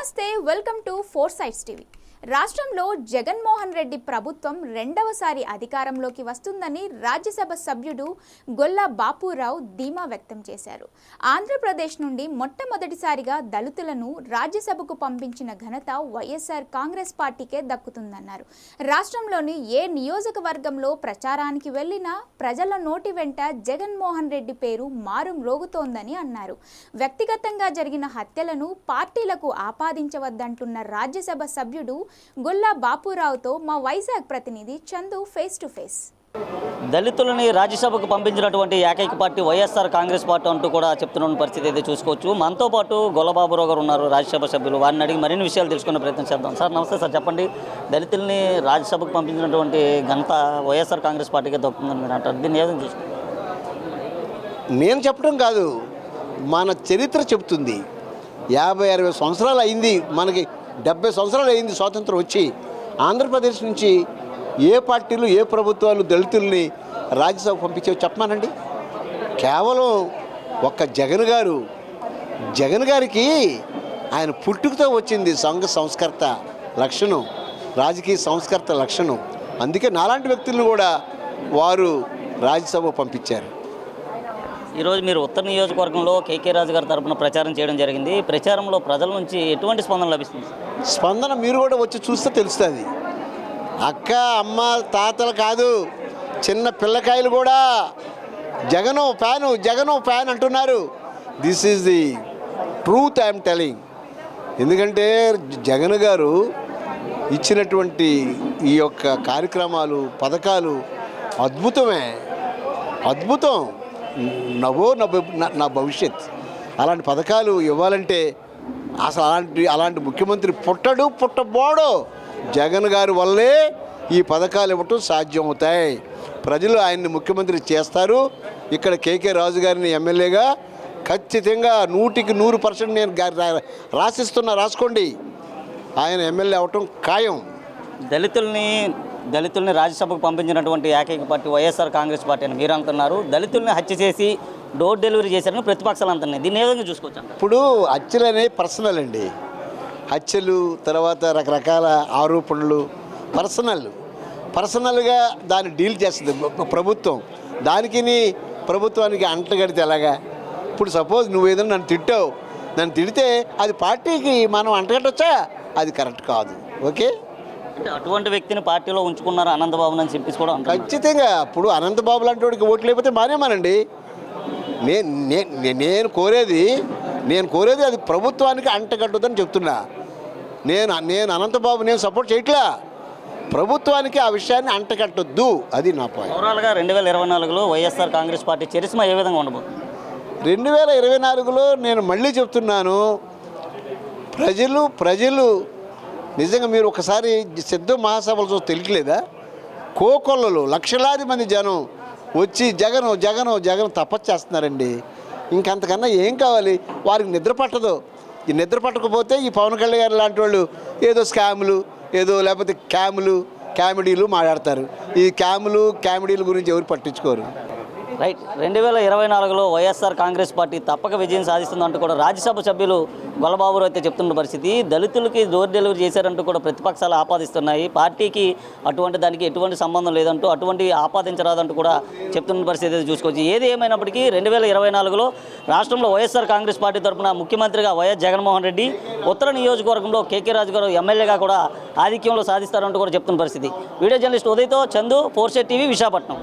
నమస్తే welcome to four Sides TV. రాష్ట్రంలో జగన్మోహన్ రెడ్డి ప్రభుత్వం రెండవసారి అధికారంలోకి వస్తుందని రాజ్యసభ సభ్యుడు గొల్లా బాపురావు ధీమా వ్యక్తం చేశారు. ఆంధ్రప్రదేశ్ నుండి మొట్టమొదటిసారిగా దళితులను రాజ్యసభకు పంపించిన ఘనత వైఎస్ఆర్ కాంగ్రెస్ పార్టీకే దక్కుతుందన్నారు. రాష్ట్రంలోని ఏ నియోజకవర్గంలో ప్రచారానికి వెళ్లినా ప్రజల నోటి వెంట జగన్మోహన్ రెడ్డి పేరు మారు మ్రోగుతోందని అన్నారు. వ్యక్తిగతంగా జరిగిన హత్యలను పార్టీలకు ఆపాదించవద్దంటున్న రాజ్యసభ సభ్యుడు గొల్లా బాపురావుతో మా వైజాగ్ ప్రతినిధి చందు ఫేస్ టు ఫేస్. దళితులని రాజ్యసభకు పంపించినటువంటి ఏకైక పార్టీ వైఎస్ఆర్ కాంగ్రెస్ పార్టీ అంటూ కూడా చెప్తున్న పరిస్థితి అయితే చూసుకోవచ్చు. మనతో పాటు గొల్లా బాపురావు గారు ఉన్నారు, రాజ్యసభ సభ్యులు. వారిని అడిగి మరిన్ని విషయాలు తెలుసుకునే ప్రయత్నం చేద్దాం. సార్ నమస్తే సార్, చెప్పండి, దళితుల్ని రాజ్యసభకు పంపించినటువంటి ఘనత వైఎస్ఆర్ కాంగ్రెస్ పార్టీకే దక్కుతుందని మీరు అంటారు. దీన్ని ఏదైనా చూసుకోండి. నేను చెప్పడం కాదు, మన చరిత్ర చెప్తుంది. 50-60 సంవత్సరాలు అయింది, మనకి 70 సంవత్సరాలు అయింది స్వాతంత్రం వచ్చి. ఆంధ్రప్రదేశ్ నుంచి ఏ పార్టీలు ఏ ప్రభుత్వాలు దళితుల్ని రాజ్యసభ పంపించేవి చెప్పమానండి. కేవలం ఒక్క జగన్ గారికి ఆయన పుట్టుకతో వచ్చింది సంఘ సంస్కర్త లక్షణం, రాజకీయ సంస్కర్త లక్షణం. అందుకే నాలాంటి వ్యక్తులను కూడా వారు రాజ్యసభ పంపించారు. ఈరోజు మీరు ఉత్తర నియోజకవర్గంలో కేకే రాజు గారి తరపున ప్రచారం చేయడం జరిగింది. ప్రచారంలో ప్రజల నుంచి ఎటువంటి స్పందన లభిస్తుంది? స్పందన మీరు కూడా వచ్చి చూస్తే తెలుస్తుంది. అక్క అమ్మ తాతలు కాదు, చిన్న పిల్లకాయలు కూడా జగను ఫ్యాన్ అంటున్నారు. This is the truth I'm telling. ఎందుకంటే జగన్ గారు ఇచ్చినటువంటి ఈ యొక్క కార్యక్రమాలు పథకాలు అద్భుతం. నా భవిష్యత్. అలాంటి పథకాలు ఇవ్వాలంటే అసలు అలాంటి ముఖ్యమంత్రి పుట్టబోడు. జగన్ గారి వల్లే ఈ పథకాలు ఇవ్వటం సాధ్యం అవుతాయి. ప్రజలు ఆయన్ని ముఖ్యమంత్రి చేస్తారు. ఇక్కడ కేకే రాజు గారిని ఎమ్మెల్యేగా ఖచ్చితంగా 100% నేను రాసుకోండి, ఆయన ఎమ్మెల్యే అవటం ఖాయం. దళితుల్ని రాజ్యసభకు పంపించినటువంటి ఏకైక పార్టీ వైఎస్ఆర్ కాంగ్రెస్ పార్టీ అని మీరు అంటున్నారు. దళితుల్ని హత్య చేసి డోర్ డెలివరీ చేశారని ప్రతిపక్షాలు అంటున్నాయి. దీన్ని ఏ విధంగా చూసుకోవచ్చు? ఇప్పుడు హత్యలు అనేవి పర్సనల్ అండి. హత్యలు తర్వాత రకరకాల ఆరోపణలు పర్సనల్గా దాన్ని డీల్ చేస్తుంది ప్రభుత్వం. ప్రభుత్వానికి అంటగడితే ఎలాగా? ఇప్పుడు సపోజ్ నువ్వు ఏదైనా నన్ను తిడితే అది పార్టీకి మనం అంటగట్టొచ్చా? అది కరెక్ట్ కాదు. ఓకే, అటువంటి వ్యక్తిని పార్టీలో ఉంచుకున్నారు అనంతబాబు అని చెప్పేసి కూడా ఖచ్చితంగా. ఇప్పుడు అనంతబాబు లాంటి వాడికి ఓట్లు లేకపోతే మానేమానండి. నేను కోరేది అది ప్రభుత్వానికి అంటగట్టొద్దని చెప్తున్నా. నేను అనంతబాబు నేను సపోర్ట్ చేయట్లా. ప్రభుత్వానికి ఆ విషయాన్ని అంటగట్టొద్దు, అది నా పాయింట్. ఓవరాల్గా 2024లో వైఎస్ఆర్ కాంగ్రెస్ పార్టీ చరిస్మా ఏ విధంగా ఉండబోతుంది? 2024లో నేను మళ్ళీ చెప్తున్నాను, ప్రజలు నిజంగా మీరు ఒకసారి సిద్ధ మహాసభలు చూసి తెలియట్లేదా? కోకొల్లలు లక్షలాది మంది జనం వచ్చి జగన్ తపస్సు చేస్తున్నారండి. ఇంకంతకన్నా ఏం కావాలి? వారికి నిద్ర పట్టదు. ఈ నిద్ర పట్టకపోతే ఈ పవన్ కళ్యాణ్ గారు లాంటి వాళ్ళు ఏదో స్కాములు లేకపోతే కామెడీలు మాట్లాడతారు. ఈ కామెడీల గురించి ఎవరు పట్టించుకోరు. రైట్. 2024లో వైఎస్ఆర్ కాంగ్రెస్ పార్టీ తప్పక విజయం సాధిస్తుందంటూ కూడా రాజ్యసభ సభ్యులు గొల్లా బాపురావు అయితే చెప్తున్న పరిస్థితి. దళితులకి డోర్ డెలివరీ చేశారంటూ కూడా ప్రతిపక్షాలు ఆపాదిస్తున్నాయి. పార్టీకి దానికి ఎటువంటి సంబంధం లేదంటూ, అటువంటి ఆపాదించరాదంటూ కూడా చెప్తున్న పరిస్థితి చూసుకోవచ్చు. ఏది ఏమైనప్పటికీ 2024లో రాష్ట్రంలో వైఎస్ఆర్ కాంగ్రెస్ పార్టీ తరఫున ముఖ్యమంత్రిగా వైఎస్ జగన్మోహన్ రెడ్డి, ఉత్తర నియోజకవర్గంలో కేకే రాజు గారు ఎమ్మెల్యేగా కూడా ఆధిక్యంలో సాధిస్తారంటూ కూడా చెప్తున్న పరిస్థితి. వీడియో జర్నలిస్ట్ ఉదయ్తో Chandu, Four Sides TV, Visakhapatnam.